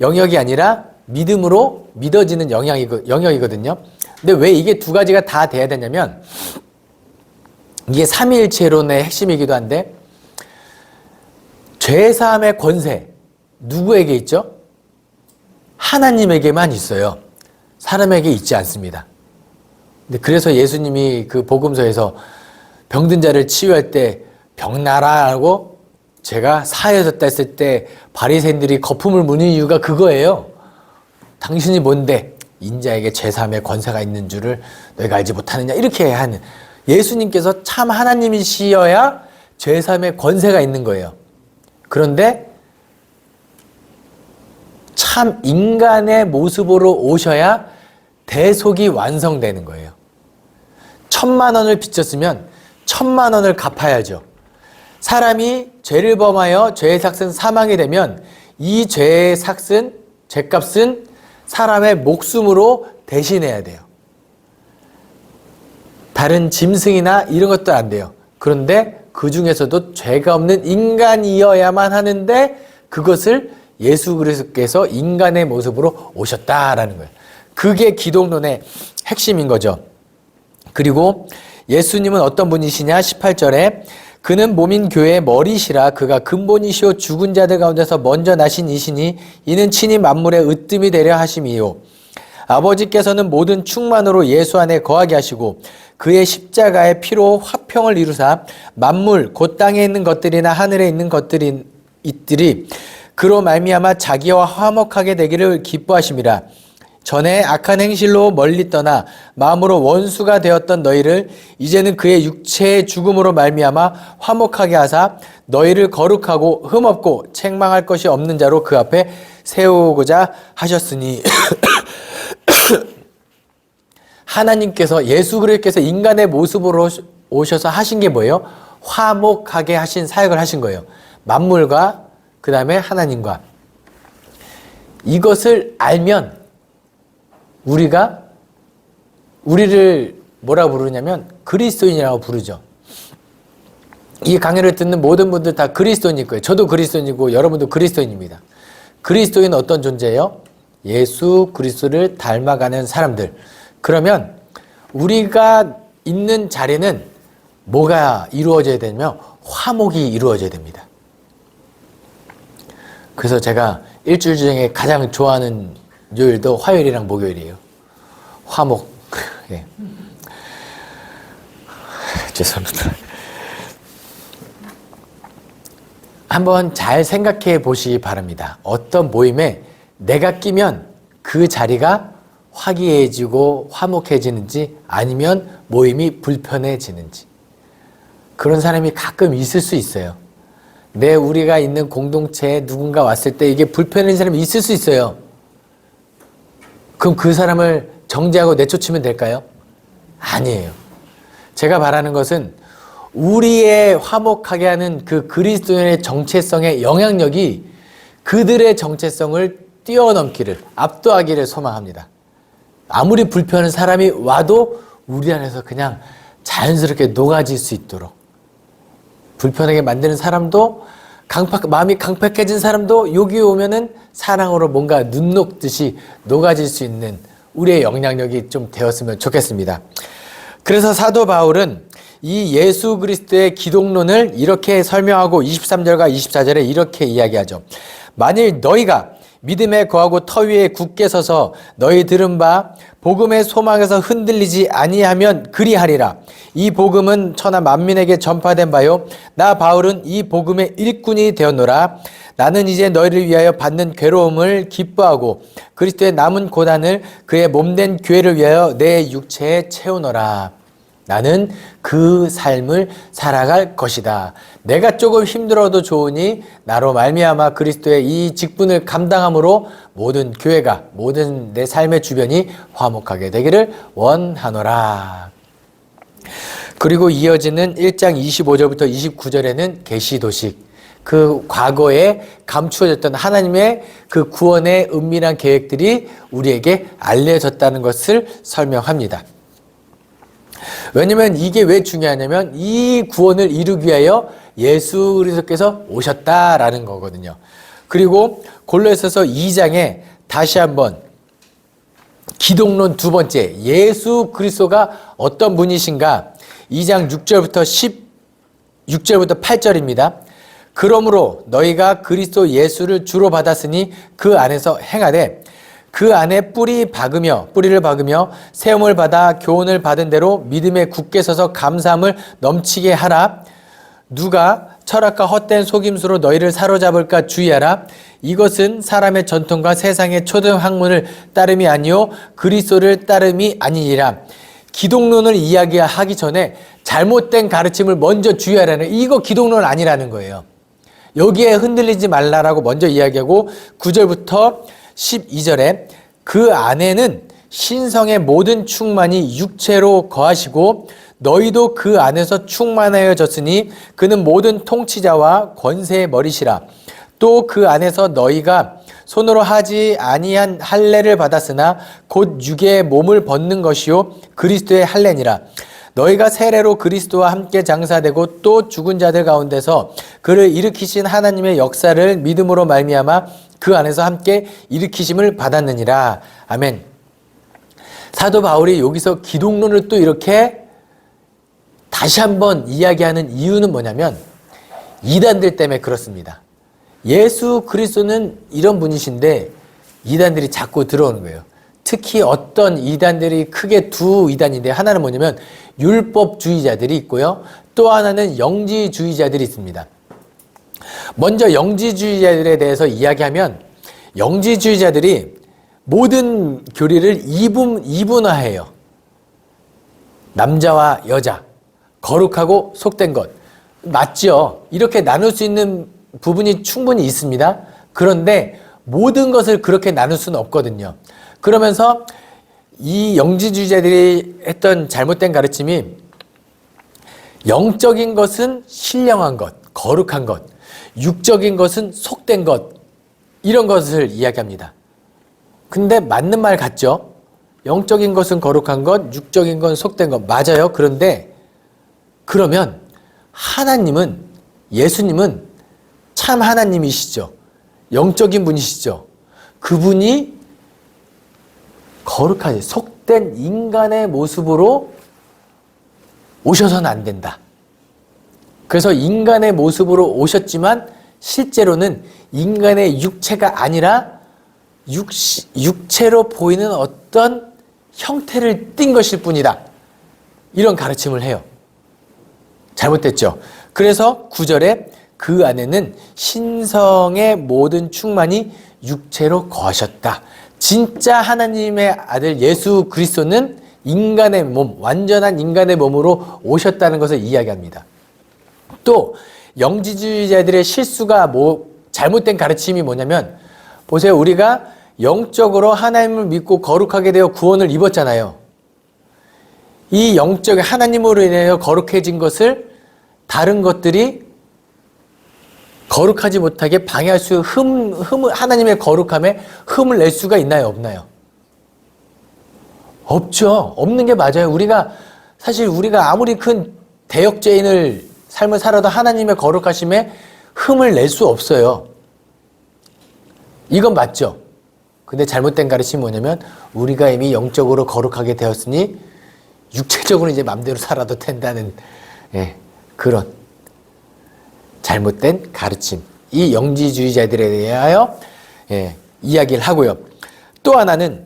Speaker 1: 영역이 아니라 믿음으로 믿어지는 영역이거든요. 근데 왜 이게 두 가지가 다 돼야 되냐면 이게 삼위일체론의 핵심이기도 한데 죄사함의 권세 누구에게 있죠? 하나님에게만 있어요. 사람에게 있지 않습니다. 근데 그래서 예수님이 그 복음서에서 병든 자를 치유할 때 병나라라고 제가 사해졌다 했을 때 바리새인들이 거품을 무는 이유가 그거예요. 당신이 뭔데 인자에게 죄사함의 권세가 있는 줄을 너희가 알지 못하느냐 이렇게 하는 예수님께서 참 하나님이시여야 죄사함의 권세가 있는 거예요. 그런데 참 인간의 모습으로 오셔야 대속이 완성되는 거예요. 1,000만 원을 빚졌으면 1,000만 원을 갚아야죠. 사람이 죄를 범하여 죄의 삭은 사망이 되면 이 죄의 삭은 죄값은 사람의 목숨으로 대신해야 돼요. 다른 짐승이나 이런 것도 안 돼요. 그런데 그 중에서도 죄가 없는 인간이어야만 하는데 그것을 예수 그리스도께서 인간의 모습으로 오셨다라는 거예요. 그게 기독론의 핵심인 거죠. 그리고 예수님은 어떤 분이시냐? 18절에 그는 몸인 교회의 머리시라 그가 근본이시오 죽은 자들 가운데서 먼저 나신 이시니 이는 친히 만물의 으뜸이 되려 하심이요. 아버지께서는 모든 충만으로 예수 안에 거하게 하시고 그의 십자가의 피로 화평을 이루사 만물 곧 땅에 있는 것들이나 하늘에 있는 것들이 그로 말미암아 자기와 화목하게 되기를 기뻐하심이라. 전에 악한 행실로 멀리 떠나 마음으로 원수가 되었던 너희를 이제는 그의 육체의 죽음으로 말미암아 화목하게 하사 너희를 거룩하고 흠없고 책망할 것이 없는 자로 그 앞에 세우고자 하셨으니 하나님께서 예수 그리스도께서 인간의 모습으로 오셔서 하신 게 뭐예요? 화목하게 하신 사역을 하신 거예요. 만물과 그 다음에 하나님과. 이것을 알면 우리를 뭐라 부르냐면 그리스도인이라고 부르죠. 이 강의를 듣는 모든 분들 다 그리스도인일 거예요. 저도 그리스도인이고 여러분도 그리스도인입니다. 그리스도인은 어떤 존재예요? 예수 그리스도를 닮아가는 사람들. 그러면 우리가 있는 자리는 뭐가 이루어져야 되냐면 화목이 이루어져야 됩니다. 그래서 제가 일주일 중에 가장 좋아하는 요일도 화요일이랑 목요일이에요. 화목. 예. 죄송합니다. 한번 잘 생각해 보시기 바랍니다. 어떤 모임에 내가 끼면 그 자리가 화기애애지고 화목해지는지 아니면 모임이 불편해지는지. 그런 사람이 가끔 있을 수 있어요. 우리가 있는 공동체에 누군가 왔을 때 이게 불편해지는 사람이 있을 수 있어요. 그럼 그 사람을 정죄하고 내쫓으면 될까요? 아니에요. 제가 바라는 것은 우리의 화목하게 하는 그 그리스도인의 정체성의 영향력이 그들의 정체성을 뛰어넘기를, 압도하기를 소망합니다. 아무리 불편한 사람이 와도 우리 안에서 그냥 자연스럽게 녹아질 수 있도록 불편하게 만드는 사람도 마음이 강팍해진 사람도 여기 오면은 사랑으로 뭔가 눈 녹듯이 녹아질 수 있는 우리의 영향력이 좀 되었으면 좋겠습니다. 그래서 사도 바울은 이 예수 그리스도의 기독론을 이렇게 설명하고 23절과 24절에 이렇게 이야기하죠. 만일 너희가 믿음에 거하고 터 위에 굳게 서서 너희 들은 바 복음의 소망에서 흔들리지 아니하면 그리하리라. 이 복음은 천하 만민에게 전파된 바요 나 바울은 이 복음의 일꾼이 되었노라. 나는 이제 너희를 위하여 받는 괴로움을 기뻐하고 그리스도의 남은 고난을 그의 몸된 교회를 위하여 내 육체에 채우노라. 나는 그 삶을 살아갈 것이다. 내가 조금 힘들어도 좋으니 나로 말미암아 그리스도의 이 직분을 감당함으로 모든 교회가 모든 내 삶의 주변이 화목하게 되기를 원하노라. 그리고 이어지는 1장 25절부터 29절에는 계시도식, 그 과거에 감추어졌던 하나님의 그 구원의 은밀한 계획들이 우리에게 알려졌다는 것을 설명합니다. 왜냐면 이게 왜 중요하냐면 이 구원을 이루기 위하여 예수 그리스도께서 오셨다라는 거거든요. 그리고 골로새서 2장에 다시 한번 기독론 두 번째, 예수 그리스도가 어떤 분이신가, 2장 6절부터 16절부터 8절입니다. 그러므로 너희가 그리스도 예수를 주로 받았으니 그 안에서 행하되 그 안에 뿌리를 박으며 세움을 받아 교훈을 받은 대로 믿음에 굳게 서서 감사함을 넘치게 하라. 누가 철학과 헛된 속임수로 너희를 사로잡을까 주의하라. 이것은 사람의 전통과 세상의 초등 학문을 따름이 아니요 그리스도를 따름이 아니니라. 기독론을 이야기하기 전에 잘못된 가르침을 먼저 주의하라는, 이거 기독론 아니라는 거예요. 여기에 흔들리지 말라라고 먼저 이야기하고 9절부터 12절에 그 안에는 신성의 모든 충만이 육체로 거하시고 너희도 그 안에서 충만하여졌으니 그는 모든 통치자와 권세의 머리시라. 또 그 안에서 너희가 손으로 하지 아니한 할례를 받았으나 곧 육의 몸을 벗는 것이요 그리스도의 할례니라. 너희가 세례로 그리스도와 함께 장사되고 또 죽은 자들 가운데서 그를 일으키신 하나님의 역사를 믿음으로 말미암아 그 안에서 함께 일으키심을 받았느니라. 아멘. 사도 바울이 여기서 기독론을 또 이렇게 다시 한번 이야기하는 이유는 뭐냐면 이단들 때문에 그렇습니다. 예수 그리스도는 이런 분이신데 이단들이 자꾸 들어오는 거예요. 특히 어떤 이단들이 크게 두 이단인데, 하나는 뭐냐면 율법주의자들이 있고요. 또 하나는 영지주의자들이 있습니다. 먼저 영지주의자들에 대해서 이야기하면, 영지주의자들이 모든 교리를 이분화해요. 남자와 여자, 거룩하고 속된 것. 맞죠? 이렇게 나눌 수 있는 부분이 충분히 있습니다. 그런데 모든 것을 그렇게 나눌 수는 없거든요. 그러면서 이 영지주의자들이 했던 잘못된 가르침이 영적인 것은 신령한 것, 거룩한 것, 육적인 것은 속된 것, 이런 것을 이야기합니다. 근데 맞는 말 같죠? 영적인 것은 거룩한 것, 육적인 건 속된 것, 맞아요. 그런데 그러면 하나님은, 예수님은 참 하나님이시죠. 영적인 분이시죠. 그분이 거룩하지, 속된 인간의 모습으로 오셔서는 안 된다. 그래서 인간의 모습으로 오셨지만 실제로는 인간의 육체가 아니라 육체로 보이는 어떤 형태를 띈 것일 뿐이다. 이런 가르침을 해요. 잘못됐죠. 그래서 9절에 그 안에는 신성의 모든 충만이 육체로 거하셨다. 진짜 하나님의 아들 예수 그리스도는 인간의 몸, 완전한 인간의 몸으로 오셨다는 것을 이야기합니다. 또 영지주의자들의 실수가 잘못된 가르침이 뭐냐면, 보세요. 우리가 영적으로 하나님을 믿고 거룩하게 되어 구원을 입었잖아요. 이 영적 하나님으로 인하여 거룩해진 것을 다른 것들이 거룩하지 못하게 방해할 수, 하나님의 거룩함에 흠을 낼 수가 있나요? 없나요? 없죠. 없는 게 맞아요. 사실 우리가 아무리 큰 대역죄인을 삶을 살아도 하나님의 거룩하심에 흠을 낼 수 없어요. 이건 맞죠. 근데 잘못된 가르침이 뭐냐면, 우리가 이미 영적으로 거룩하게 되었으니 육체적으로 이제 맘대로 살아도 된다는, 그런 잘못된 가르침. 이 영지주의자들에 대하여 이야기를 하고요. 또 하나는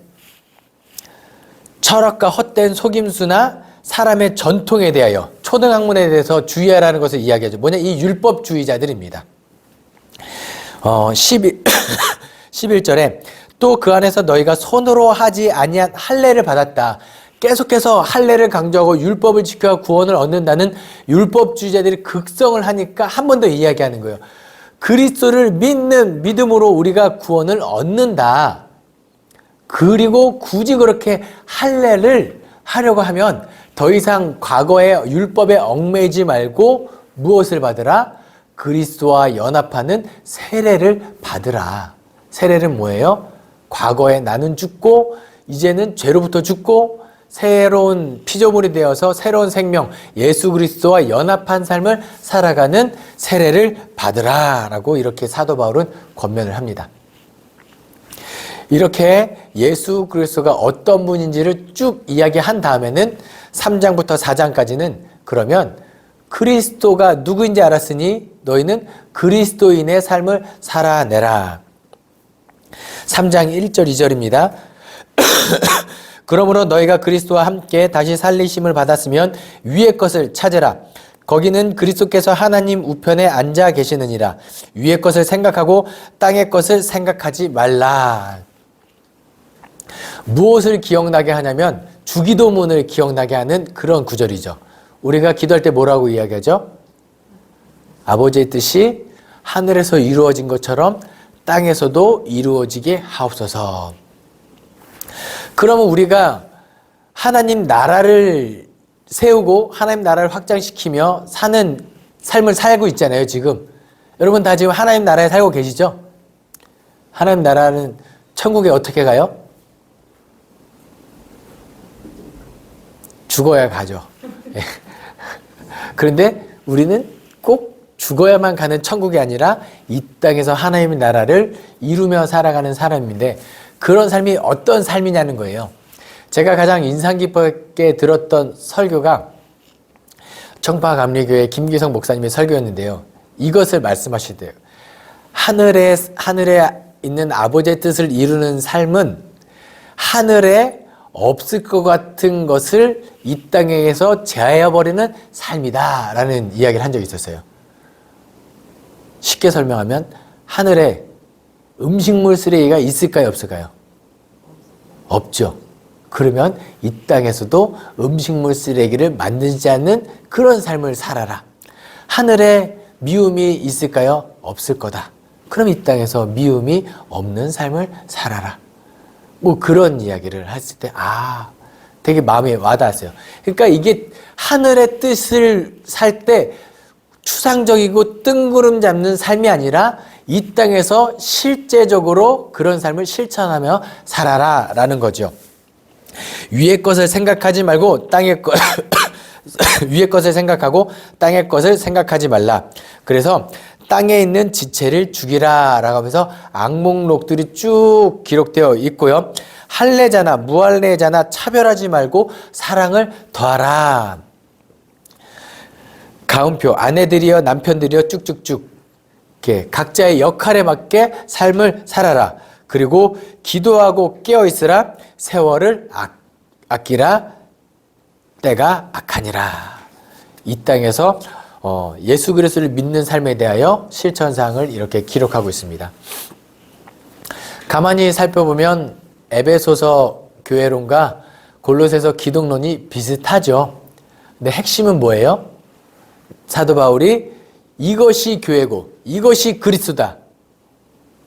Speaker 1: 철학과 헛된 속임수나 사람의 전통에 대하여 초등학문에 대해서 주의하라는 것을 이야기하죠. 뭐냐? 이 율법주의자들입니다. 11절에 또 그 안에서 너희가 손으로 하지 아니한 할례를 받았다. 계속해서 할례를 강조하고 율법을 지켜 구원을 얻는다는 율법주의자들이 극성을 하니까 한 번 더 이야기하는 거예요. 그리스도를 믿는 믿음으로 우리가 구원을 얻는다. 그리고 굳이 그렇게 할례를 하려고 하면 더 이상 과거의 율법에 얽매이지 말고 무엇을 받으라? 그리스도와 연합하는 세례를 받으라. 세례는 뭐예요? 과거에 나는 죽고 이제는 죄로부터 죽고 새로운 피조물이 되어서 새로운 생명 예수 그리스도와 연합한 삶을 살아가는 세례를 받으라 라고 이렇게 사도 바울은 권면을 합니다. 이렇게 예수 그리스도가 어떤 분인지를 쭉 이야기한 다음에는 3장부터 4장까지는 그러면 그리스도가 누구인지 알았으니 너희는 그리스도인의 삶을 살아내라. 3장 1절 2절입니다. 그러므로 너희가 그리스도와 함께 다시 살리심을 받았으면 위의 것을 찾으라. 거기는 그리스도께서 하나님 우편에 앉아 계시느니라. 위의 것을 생각하고 땅의 것을 생각하지 말라. 무엇을 기억나게 하냐면 주기도문을 기억나게 하는 그런 구절이죠. 우리가 기도할 때 뭐라고 이야기하죠? 아버지의 뜻이 하늘에서 이루어진 것처럼 땅에서도 이루어지게 하옵소서. 그러면 우리가 하나님 나라를 세우고 하나님 나라를 확장시키며 사는 삶을 살고 있잖아요, 지금. 여러분 다 지금 하나님 나라에 살고 계시죠? 하나님 나라는 천국에 어떻게 가요? 죽어야 가죠. 그런데 우리는 꼭 죽어야만 가는 천국이 아니라 이 땅에서 하나님의 나라를 이루며 살아가는 사람인데 그런 삶이 어떤 삶이냐는 거예요. 제가 가장 인상 깊게 들었던 설교가 청파감리교회 김기성 목사님의 설교였는데요. 이것을 말씀하시대요. 하늘에 있는 아버지의 뜻을 이루는 삶은 하늘에 없을 것 같은 것을 이 땅에서 제하여버리는 삶이다 라는 이야기를 한 적이 있었어요. 쉽게 설명하면 하늘에 음식물 쓰레기가 있을까요? 없을까요? 없죠. 그러면 이 땅에서도 음식물 쓰레기를 만들지 않는 그런 삶을 살아라. 하늘에 미움이 있을까요? 없을 거다. 그럼 이 땅에서 미움이 없는 삶을 살아라. 뭐 그런 이야기를 했을 때 되게 마음에 와닿았어요. 그러니까 이게 하늘의 뜻을 살 때 추상적이고 뜬구름 잡는 삶이 아니라 이 땅에서 실제적으로 그런 삶을 실천하며 살아라 라는 거죠. 위의 것을 생각하지 말고 땅의 것 위의 것을 생각하고 땅의 것을 생각하지 말라. 그래서 땅에 있는 지체를 죽이라 라고 하면서 악목록들이 쭉 기록되어 있고요. 할례자나 무할례자나 차별하지 말고 사랑을 더하라. 가운표 아내들이여 남편들이여 쭉쭉쭉 이렇게 각자의 역할에 맞게 삶을 살아라. 그리고 기도하고 깨어있으라. 세월을 아끼라. 때가 악하니라. 이 땅에서 예수 그리스도를 믿는 삶에 대하여 실천사항을 이렇게 기록하고 있습니다. 가만히 살펴보면 에베소서 교회론과 골로새서 기독론이 비슷하죠. 근데 핵심은 뭐예요? 사도 바울이 이것이 교회고 이것이 그리스도다.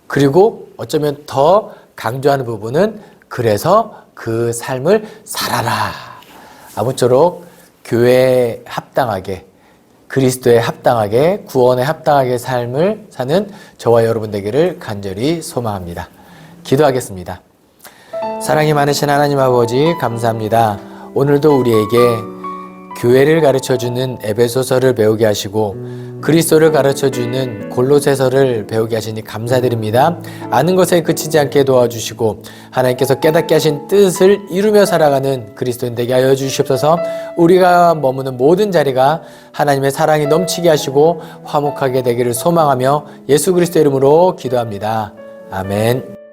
Speaker 1: 그리고 어쩌면 더 강조하는 부분은 그래서 그 삶을 살아라. 아무쪼록 교회에 합당하게 그리스도에 합당하게 구원에 합당하게 삶을 사는 저와 여러분 되기를 간절히 소망합니다. 기도하겠습니다. 사랑이 많으신 하나님 아버지 감사합니다. 오늘도 우리에게 교회를 가르쳐주는 에베소서를 배우게 하시고 그리스도를 가르쳐주는 골로새서를 배우게 하시니 감사드립니다. 아는 것에 그치지 않게 도와주시고 하나님께서 깨닫게 하신 뜻을 이루며 살아가는 그리스도인 되게 하여 주시옵소서. 우리가 머무는 모든 자리가 하나님의 사랑이 넘치게 하시고 화목하게 되기를 소망하며 예수 그리스도 이름으로 기도합니다. 아멘.